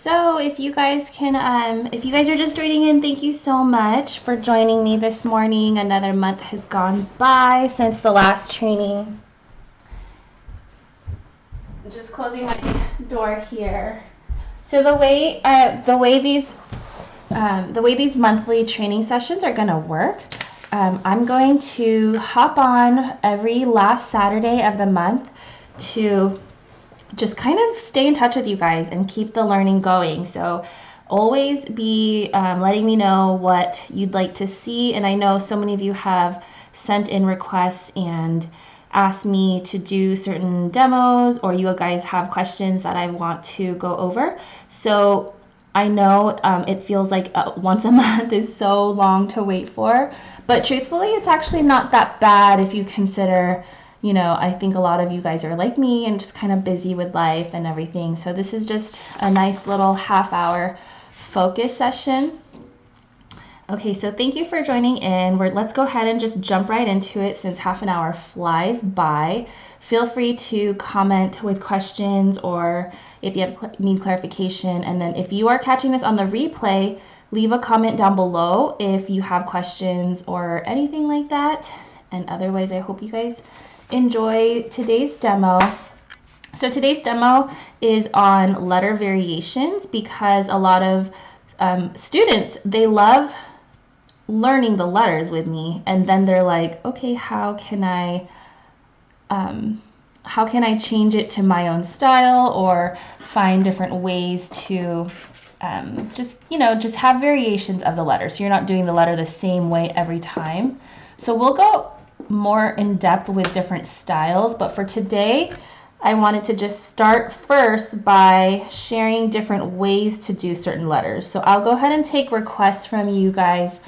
So if you guys are just joining in, thank you so much for joining me this morning. Another month has gone by since the last training. Just closing my door here. So the way these monthly training sessions are going to work, I'm going to hop on every last Saturday of the month to just kind of stay in touch with you guys and keep the learning going. So always be letting me know what you'd like to see. And I know so many of you have sent in requests and asked me to do certain demos, or you guys have questions that I want to go over. So I know it feels like once a month is so long to wait for, but truthfully, it's actually not that bad if you consider, you know, I think a lot of you guys are like me and just kind of busy with life and everything. So this is just a nice little half-hour focus session. Okay, so thank you for joining in. Let's go ahead and just jump right into it since half an hour flies by. Feel free to comment with questions or if you need clarification. And then if you are catching this on the replay, leave a comment down below if you have questions or anything like that. And otherwise, I hope you guys enjoy today's demo. So today's demo is on letter variations because a lot of students, they love learning the letters with me, and then they're like, okay, how can I change it to my own style or find different ways to just have variations of the letter, so you're not doing the letter the same way every time. So we'll go more in depth with different styles, but for today I wanted to just start first by sharing different ways to do certain letters. So I'll go ahead and take requests from you guys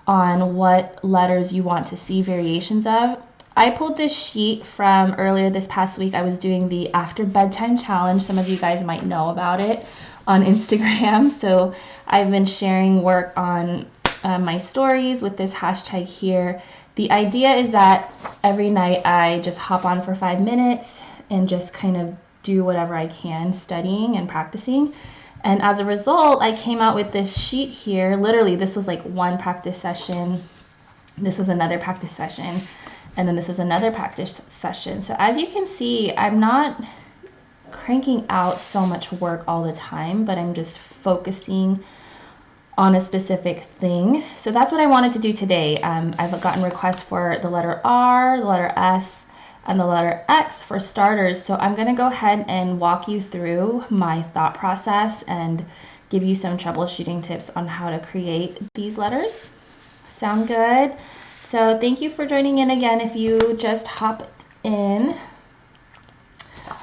on what letters you want to see variations of. I pulled this sheet from earlier this past week. I was doing the after bedtime challenge. Some of you guys might know about it on Instagram. So I've been sharing work on my stories with this hashtag here. The idea is that every night I just hop on for 5 minutes and just kind of do whatever I can studying and practicing. And as a result, I came out with this sheet here. Literally, this was like one practice session. This was another practice session. And then this is another practice session. So as you can see, I'm not cranking out so much work all the time, but I'm just focusing on a specific thing. So that's what I wanted to do today. I've gotten requests for the letter R, the letter S, and the letter X for starters. So I'm going to go ahead and walk you through my thought process and give you some troubleshooting tips on how to create these letters. Sound good? So thank you for joining in again. If you just hopped in,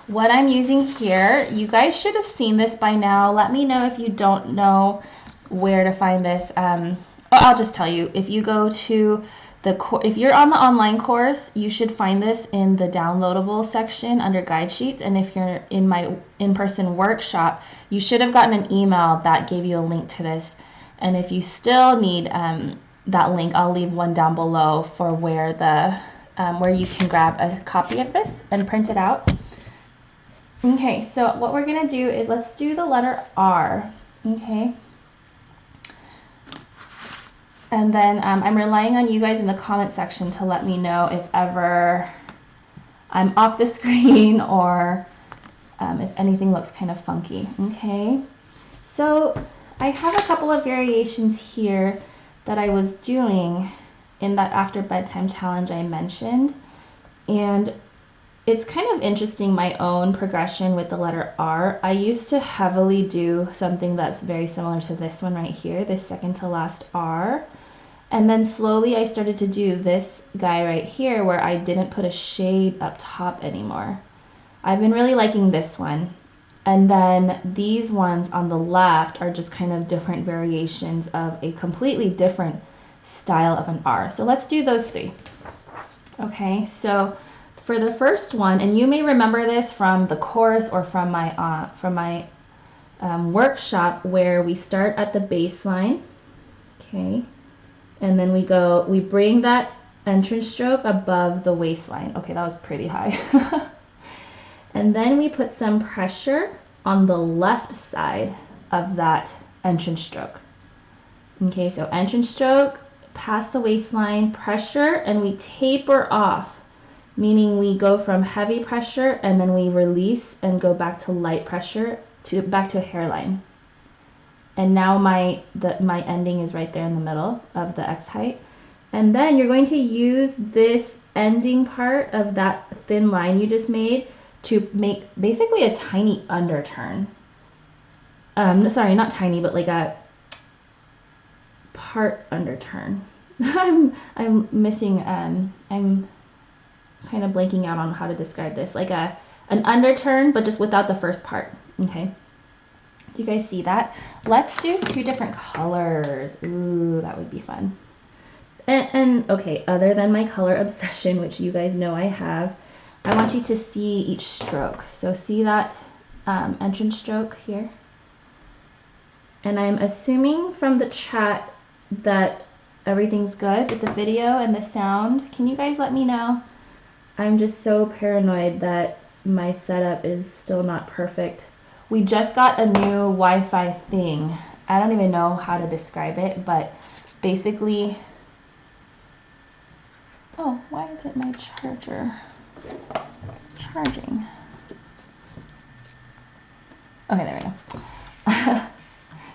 what I'm using here, you guys should have seen this by now. Let me know if you don't know where to find this. I'll just tell you, if you go to if you're on the online course, you should find this in the downloadable section under Guidesheets. And if you're in my in-person workshop, you should have gotten an email that gave you a link to this. And if you still need that link, I'll leave one down below for where you can grab a copy of this and print it out. Okay, so what we're gonna do is let's do the letter R. Okay. And then I'm relying on you guys in the comment section to let me know if ever I'm off the screen or if anything looks kind of funky. Okay, so I have a couple of variations here that I was doing in that after bedtime challenge I mentioned. And it's kind of interesting, my own progression with the letter R. I used to heavily do something that's very similar to this one right here, this second to last R. And then slowly I started to do this guy right here where I didn't put a shade up top anymore. I've been really liking this one. And then these ones on the left are just kind of different variations of a completely different style of an R. So let's do those three. Okay, so for the first one, and you may remember this from the course or from my workshop, where we start at the baseline, okay, and then we bring that entrance stroke above the waistline. Okay, that was pretty high. And then we put some pressure on the left side of that entrance stroke. Okay, so entrance stroke, past the waistline, pressure, and we taper off, meaning we go from heavy pressure and then we release and go back to light pressure, back to a hairline. And now my ending is right there in the middle of the X height. And then you're going to use this ending part of that thin line you just made to make basically a tiny underturn. Sorry, not tiny, but like a part underturn. I'm missing, I'm kind of blanking out on how to describe this. Like an underturn, but just without the first part, okay? Do you guys see that? Let's do 2 different colors. Ooh, that would be fun. And okay, other than my color obsession, which you guys know I have, I want you to see each stroke. So see that entrance stroke here? And I'm assuming from the chat that everything's good with the video and the sound. Can you guys let me know? I'm just so paranoid that my setup is still not perfect. We just got a new Wi-Fi thing. I don't even know how to describe it, but basically, oh, why isn't my charger charging? Okay, there we go.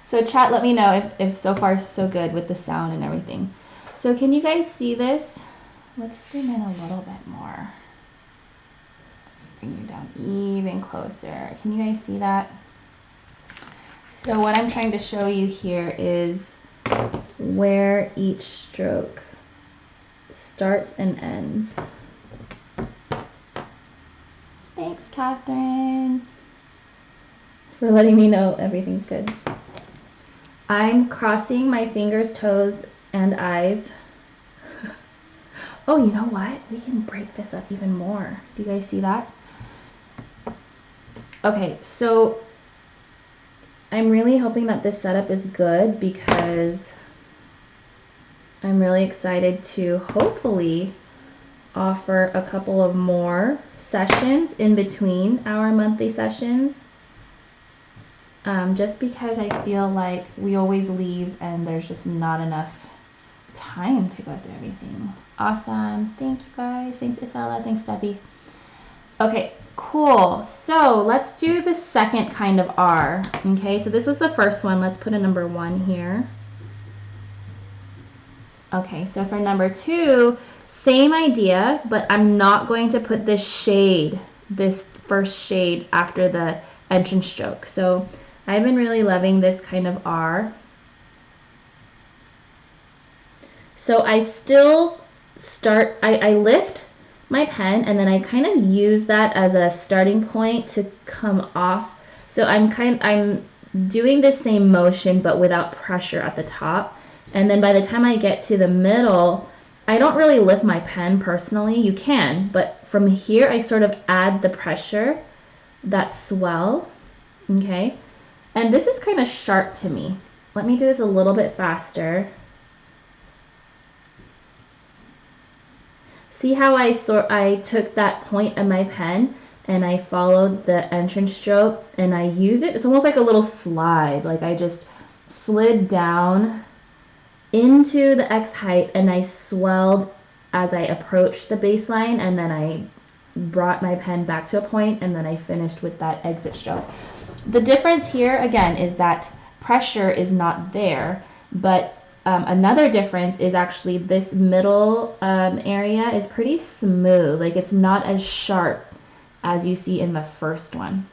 So chat, let me know if so far so good with the sound and everything. So can you guys see this? Let's zoom in a little bit more. Bring you down even closer. Can you guys see that? So what I'm trying to show you here is where each stroke starts and ends. Thanks, Catherine, for letting me know everything's good. I'm crossing my fingers, toes, and eyes. Oh, you know what? We can break this up even more. Do you guys see that? Okay, so I'm really hoping that this setup is good because I'm really excited to hopefully offer a couple of more sessions in between our monthly sessions. Just because I feel like we always leave and there's just not enough time to go through everything. Awesome. Thank you guys. Thanks, Isella. Thanks, Debbie. Okay, cool. So let's do the second kind of R. Okay, so this was the first one. Let's put a number 1 here. Okay, so for number 2, same idea, but I'm not going to put this shade, this first shade after the entrance stroke. So I've been really loving this kind of R. So I still start, I lift my pen and then I kind of use that as a starting point to come off. So I'm doing the same motion but without pressure at the top. And then by the time I get to the middle, I don't really lift my pen personally. You can, but from here I sort of add the pressure, that swell, okay? And this is kind of sharp to me. Let me do this a little bit faster. See how I took that point of my pen and I followed the entrance stroke and I use it. It's almost like a little slide. Like I just slid down into the X height and I swelled as I approached the baseline, and then I brought my pen back to a point and then I finished with that exit stroke. The difference here again is that pressure is not there, but another difference is actually this middle area is pretty smooth. Like it's not as sharp as you see in the first one.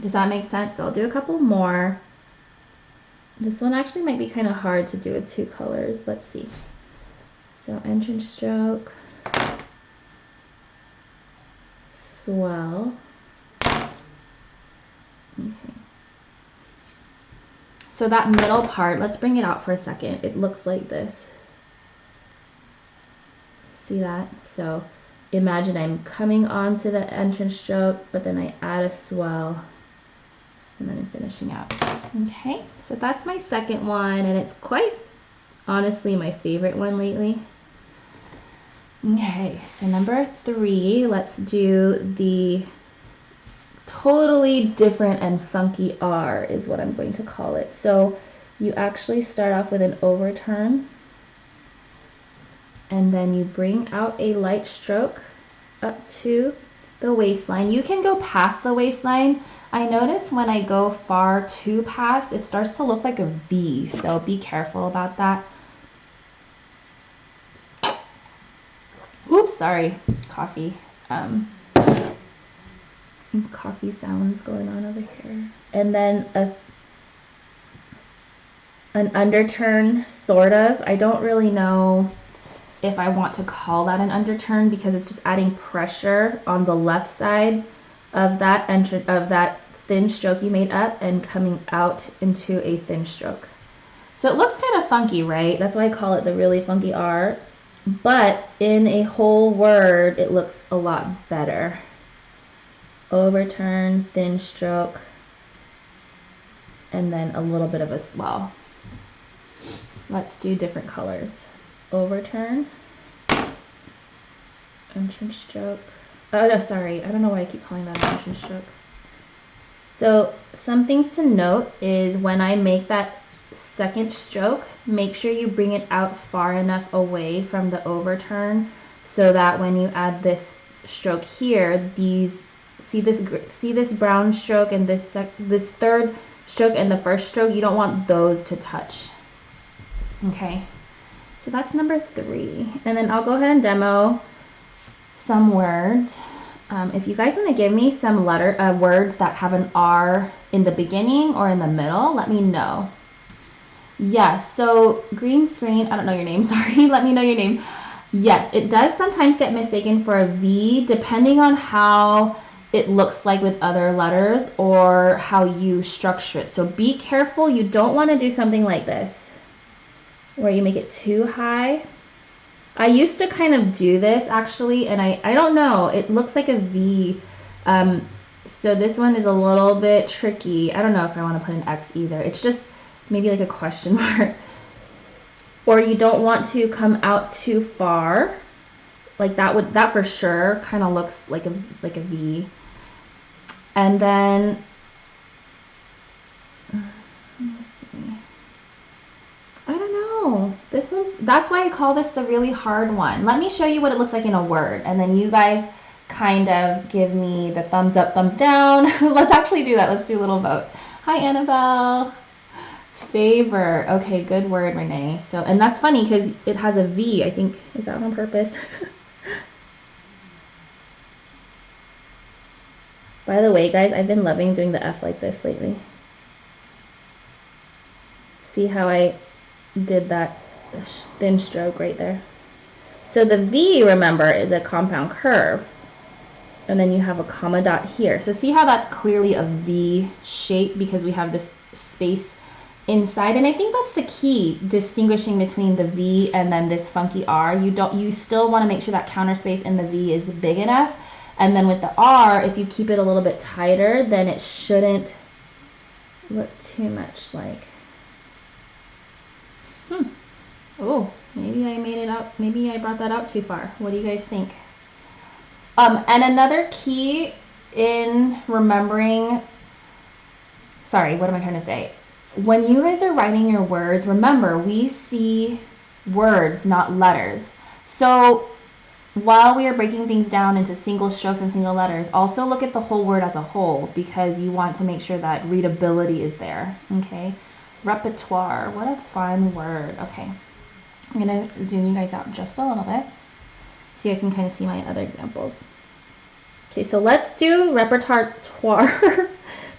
Does that make sense? So I'll do a couple more. This one actually might be kind of hard to do with 2 colors. Let's see. So entrance stroke, swell. Okay. So that middle part, let's bring it out for a second. It looks like this. See that? So imagine I'm coming onto the entrance stroke, but then I add a swell, and then I'm finishing out. Okay, so that's my second one, and it's quite honestly my favorite one lately. Okay, so number 3, let's do the totally different and funky R is what I'm going to call it. So you actually start off with an overturn, and then you bring out a light stroke up to the waistline. You can go past the waistline. I notice when I go far too past, it starts to look like a V, so be careful about that. Oops, sorry, coffee. Coffee sounds going on over here. And then an underturn, sort of. I don't really know if I want to call that an underturn because it's just adding pressure on the left side of that thin stroke you made up and coming out into a thin stroke. So it looks kind of funky, right? That's why I call it the really funky R. But in a whole word, it looks a lot better. Overturn, thin stroke, and then a little bit of a swell. Let's do different colors. Overturn, entrance stroke. Oh no, sorry, I don't know why I keep calling that an entrance stroke. So some things to note is when I make that second stroke, make sure you bring it out far enough away from the overturn so that when you add this stroke here, see this brown stroke and this third stroke and the first stroke, you don't want those to touch. Okay, so that's number 3. And then I'll go ahead and demo some words. If you guys want to give me some words that have an R in the beginning or in the middle, let me know. Yes, so green screen, I don't know your name, sorry, let me know your name. Yes, it does sometimes get mistaken for a V depending on how it looks like with other letters or how you structure it. So be careful, you don't want to do something like this where you make it too high. I used to kind of do this actually, and I don't know, it looks like a V. So this one is a little bit tricky. I don't know if I want to put an X either. It's just maybe like a question mark. Or you don't want to come out too far. Like that for sure kind of looks like a V. And then let me see. I don't know. That's why I call this the really hard one. Let me show you what it looks like in a word, and then you guys kind of give me the thumbs up, thumbs down. Let's actually do that. Let's do a little vote. Hi, Annabelle. Favor. Okay, good word, Renee. So, and that's funny because it has a V. I think, is that on purpose? By the way, guys, I've been loving doing the F like this lately. See how I did that thin stroke right there? So the V, remember, is a compound curve. And then you have a comma dot here. So see how that's clearly a V shape because we have this space inside. And I think that's the key distinguishing between the V and then this funky R. You still want to make sure that counter space in the V is big enough. And then with the R, if you keep it a little bit tighter, then it shouldn't look too much like. Oh, maybe I made it out. Maybe I brought that out too far. What do you guys think? And another key in remembering, sorry, what am I trying to say? When you guys are writing your words, remember, we see words, not letters. So while we are breaking things down into single strokes and single letters, also look at the whole word as a whole because you want to make sure that readability is there, okay? Repertoire, what a fun word. Okay, I'm gonna zoom you guys out just a little bit so you guys can kind of see my other examples. Okay, so let's do repertoire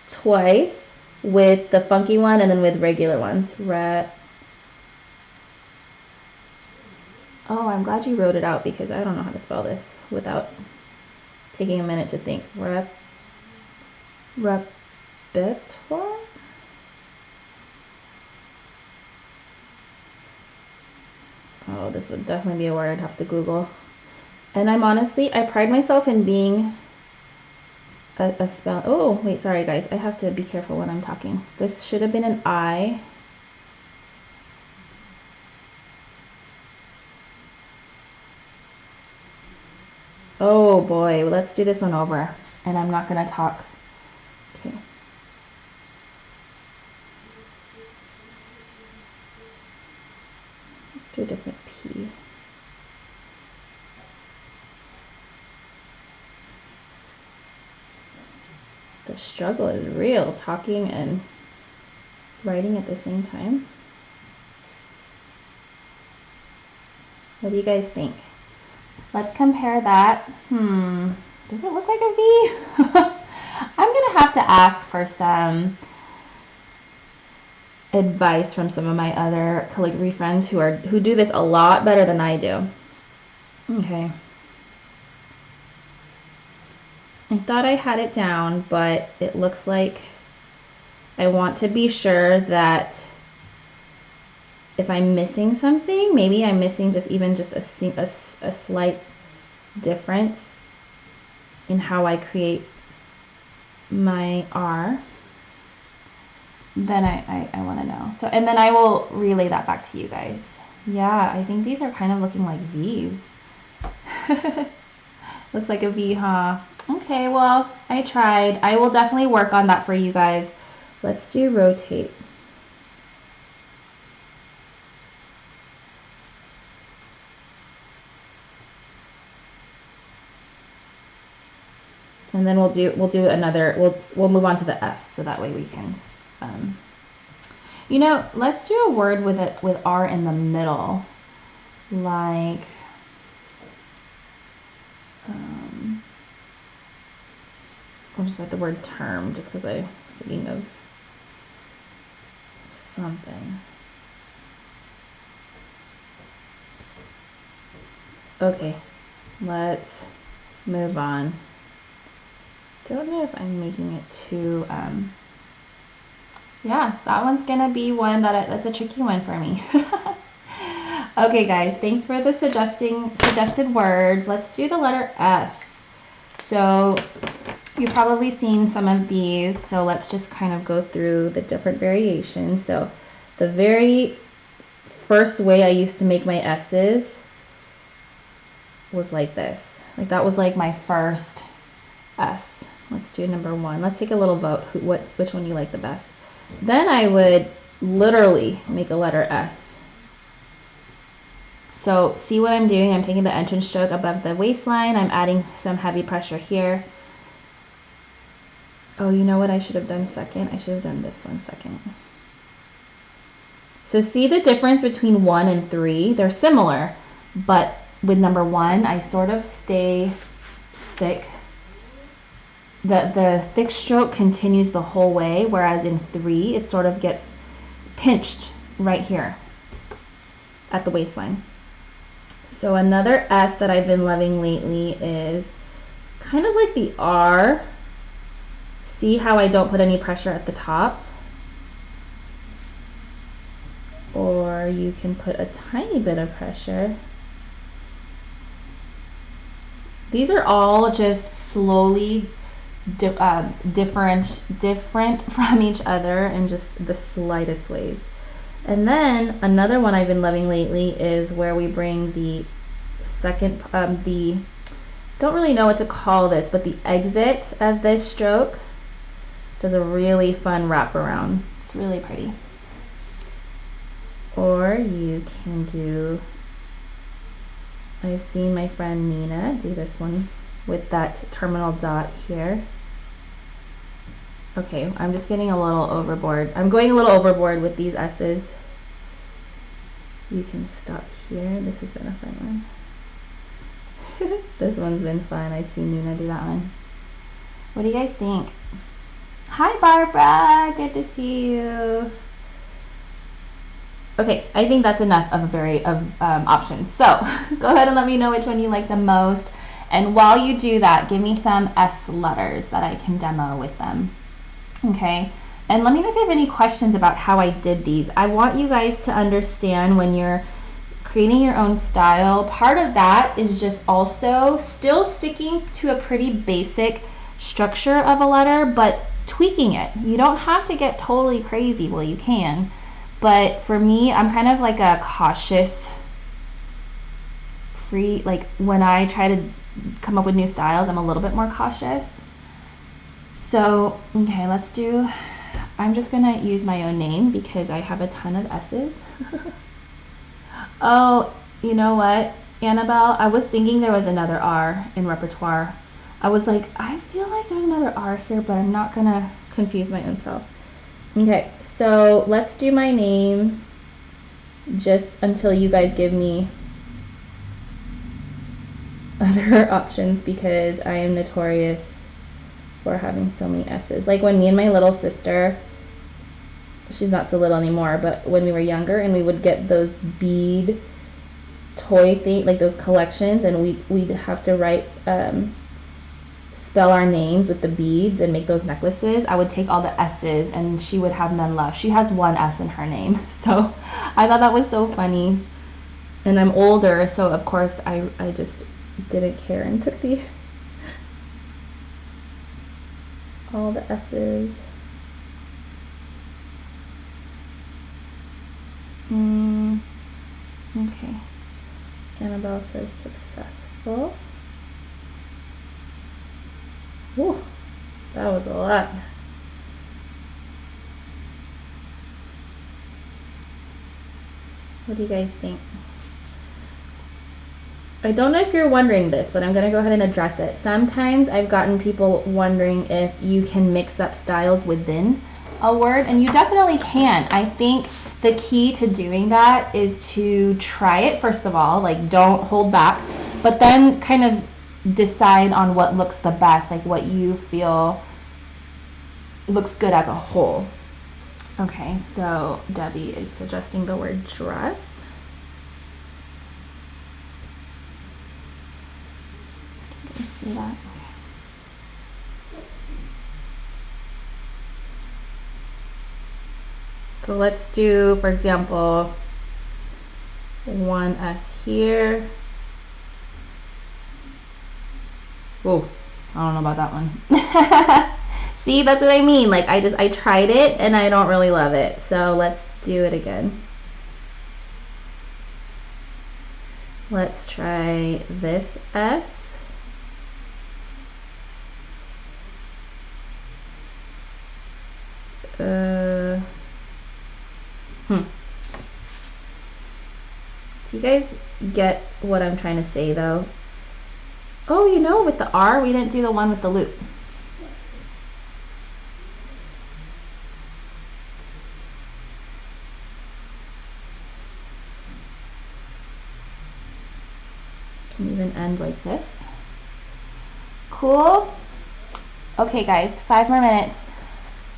twice with the funky one and then with regular ones. Oh, I'm glad you wrote it out because I don't know how to spell this without taking a minute to think. Repertoire? Oh, this would definitely be a word I'd have to Google. And I pride myself in being a spell. Oh, wait, sorry guys. I have to be careful when I'm talking. This should have been an I. Oh boy, let's do this one over. And I'm not gonna talk Let's do a different P. The struggle is real, talking and writing at the same time. What do you guys think? Let's compare that. Does it look like a V? I'm gonna have to ask for some advice from some of my other calligraphy friends who do this a lot better than I do. Okay. I thought I had it down, but it looks like I want to be sure that if I'm missing something, maybe I'm missing just a slight difference in how I create my R, then I want to know. So, and then I will relay that back to you guys. Yeah, I think these are kind of looking like V's. Looks like a V, huh? Okay, well, I tried. I will definitely work on that for you guys. Let's do rotate. And then we'll do another, we'll move on to the S, so that way we can, you know, let's do a word with R in the middle, like, I'll just write the word term, just because I was thinking of something. Okay, let's move on. Don't know if I'm making it too, yeah, that one's gonna be one that's a tricky one for me. Okay guys, thanks for the suggested words. Let's do the letter S. So you've probably seen some of these, so let's just kind of go through the different variations. So the very first way I used to make my S's was like this. Like that was like my first S. Let's do number 1. Let's take a little vote, which one you like the best. Then I would literally make a letter S. So see what I'm doing? I'm taking the entrance stroke above the waistline. I'm adding some heavy pressure here. Oh, you know what I should have done second? I should have done this one second. So see the difference between 1 and 3? They're similar, but with number 1, I sort of stay thick. The thick stroke continues the whole way, whereas in 3, it sort of gets pinched right here at the waistline. So another S that I've been loving lately is kind of like the R. See how I don't put any pressure at the top? Or you can put a tiny bit of pressure. These are all just slowly different from each other in just the slightest ways. And then another one I've been loving lately is where we bring the second, don't really know what to call this, but the exit of this stroke does a really fun wraparound. It's really pretty. Or you can do, I've seen my friend Nina do this one with that terminal dot here. Okay, I'm just getting a little overboard. I'm going a little overboard with these S's. You can stop here. This has been a fun one. This one's been fun. I've seen Nina do that one. What do you guys think? Hi Barbara, good to see you. Okay, I think that's enough of options. So go ahead and let me know which one you like the most. And while you do that, give me some S letters that I can demo with them. Okay, and let me know if you have any questions about how I did these. I want you guys to understand when you're creating your own style, part of that is just also still sticking to a pretty basic structure of a letter, but tweaking it. You don't have to get totally crazy. Well, you can, but for me, I'm kind of like a cautious free, like when I try to come up with new styles, I'm a little bit more cautious. So, okay, let's do, I'm just gonna use my own name because I have a ton of S's. Oh, you know what, Annabelle? I was thinking there was another R in repertoire. I was like, I feel like there's another R here, but I'm not gonna confuse my own self. Okay, so let's do my name just until you guys give me other options, because I am notorious for having so many S's. Like when me and my little sister, she's not so little anymore, but when we were younger and we would get those bead toy thing, like those collections, and we'd have to write spell our names with the beads and make those necklaces. I would take all the S's and she would have none left. She has one S in her name. So I thought that was so funny. And I'm older, so of course I just didn't care and took all the S's. Okay. Annabelle says successful. Whew, that was a lot. What do you guys think? I don't know if you're wondering this, but I'm going to go ahead and address it. Sometimes I've gotten people wondering if you can mix up styles within a word, and you definitely can. I think the key to doing that is to try it first of all, like don't hold back, but then kind of decide on what looks the best, like what you feel looks good as a whole. Okay, so Debbie is suggesting the word dress. Can you see that? So let's do, for example, one S here. Whoa, I don't know about that one. See, that's what I mean. Like I tried it and I don't really love it. So let's do it again. Let's try this S. Do you guys get what I'm trying to say though? Oh, you know, with the R, we didn't do the one with the loop. Can even end like this. Cool. Okay, guys, 5 more minutes.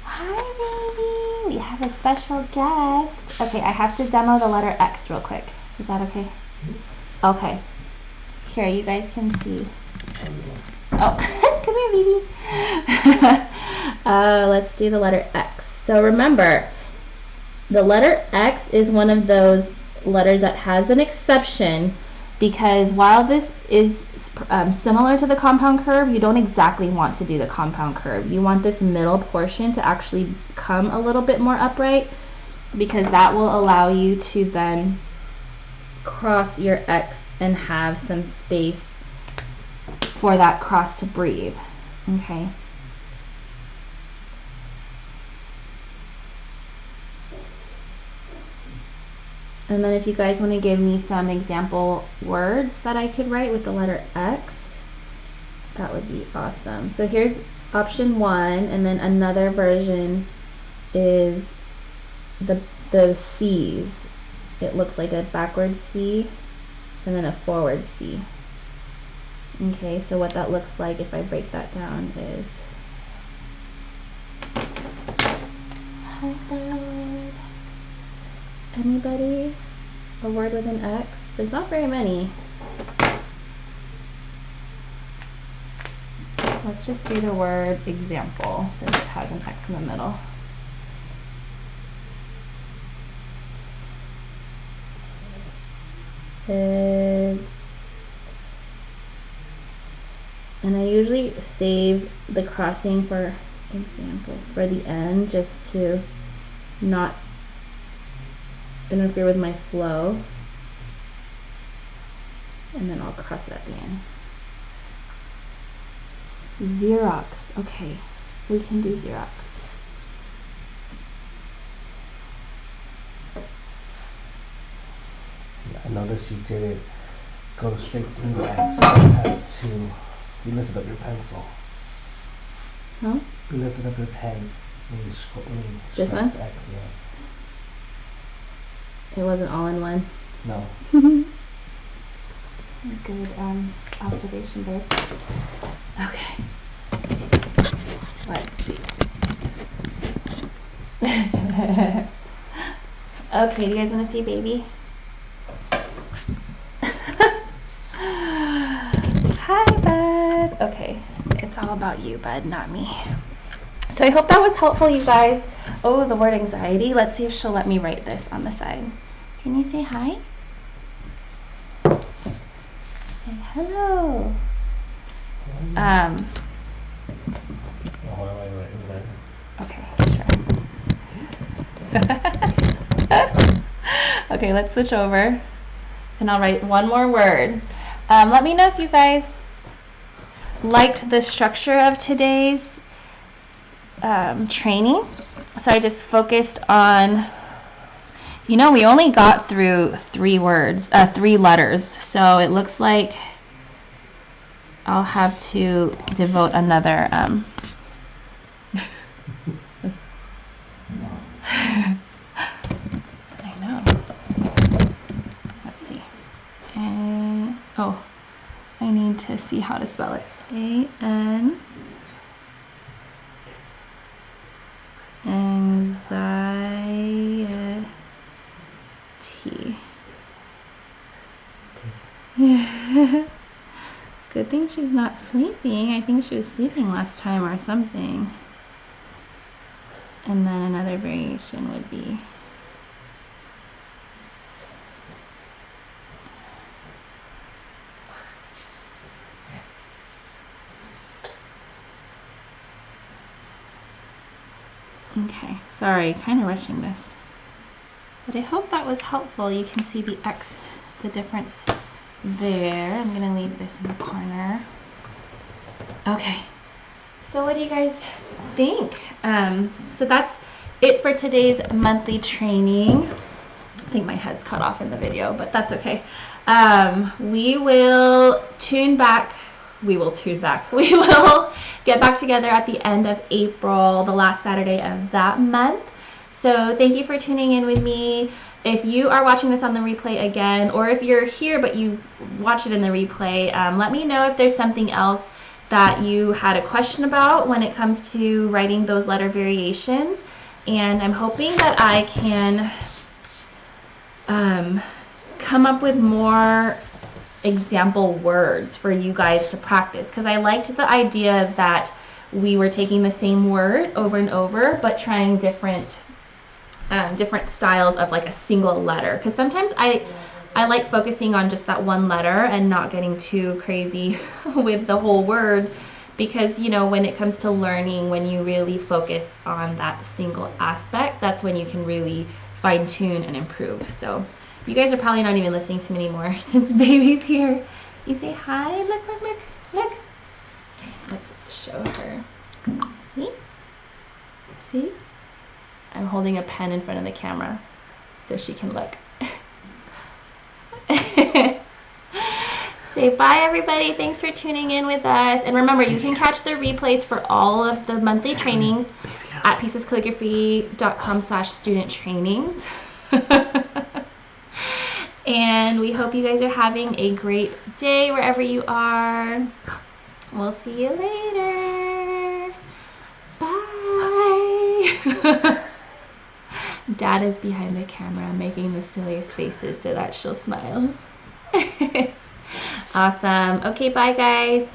Hi, baby. We have a special guest. Okay, I have to demo the letter X real quick. Is that okay? Okay. Here, you guys can see. Oh, come here, baby. Let's do the letter X. So remember, the letter X is one of those letters that has an exception, because while this is similar to the compound curve, you don't exactly want to do the compound curve. You want this middle portion to actually come a little bit more upright, because that will allow you to then cross your X and have some space for that cross to breathe. Okay. And then if you guys want to give me some example words that I could write with the letter X, that would be awesome. So here's option 1, and then another version is the C's. It looks like a backwards C and then a forward C. Okay, so what that looks like if I break that down is, how about anybody? A word with an X? There's not very many. Let's just do the word example since it has an X in the middle. And I usually save the crossing for example for the end, just to not interfere with my flow, and then I'll cross it at the end. Xerox. Okay, we can do Xerox. notice you didn't go straight through the X. You lifted up your pencil. Huh? You lifted up your pen when you This one? the X, yeah. It wasn't all in one. No. Good observation, babe. Okay. Let's see. Okay, do you guys want to see baby? Hi, bud. Okay, it's all about you, bud, not me. So I hope that was helpful, you guys. Oh, the word anxiety. Let's see if she'll let me write this on the side. Can you say hi? Say hello. Okay, sure. Okay, let's switch over. And I'll write one more word. Let me know if you guys liked the structure of today's training. So I just focused on, we only got through 3 letters. So it looks like I'll have to devote another I know. Let's see. I need to see how to spell it. A-N. Anxiety. Good thing she's not sleeping. I think she was sleeping last time or something. And then another variation would be okay, sorry, kind of rushing this. But I hope that was helpful. You can see the X, the difference there. I'm going to leave this in the corner. Okay, so what do you guys think? So that's it for today's monthly training. I think my head's cut off in the video, but that's okay. We will tune back. We will get back together at the end of April, the last Saturday of that month. So thank you for tuning in with me. If you are watching this on the replay again, or if you're here but you watch it in the replay, let me know if there's something else that you had a question about when it comes to writing those letter variations. And I'm hoping that I can come up with more example words for you guys to practice, because I liked the idea that we were taking the same word over and over but trying different styles of like a single letter, because sometimes I like focusing on just that one letter and not getting too crazy with the whole word, because when it comes to learning, when you really focus on that single aspect, that's when you can really fine-tune and improve. So you guys are probably not even listening to me anymore since baby's here. You say hi. Look. Okay, let's show her. See? I'm holding a pen in front of the camera so she can look. Say bye, everybody. Thanks for tuning in with us. And remember, you can catch the replays for all of the monthly trainings at piecescalligraphy.com/student trainings. And we hope you guys are having a great day wherever you are. We'll see you later. Bye. Dad is behind the camera making the silliest faces so that she'll smile. Awesome. Okay, bye guys.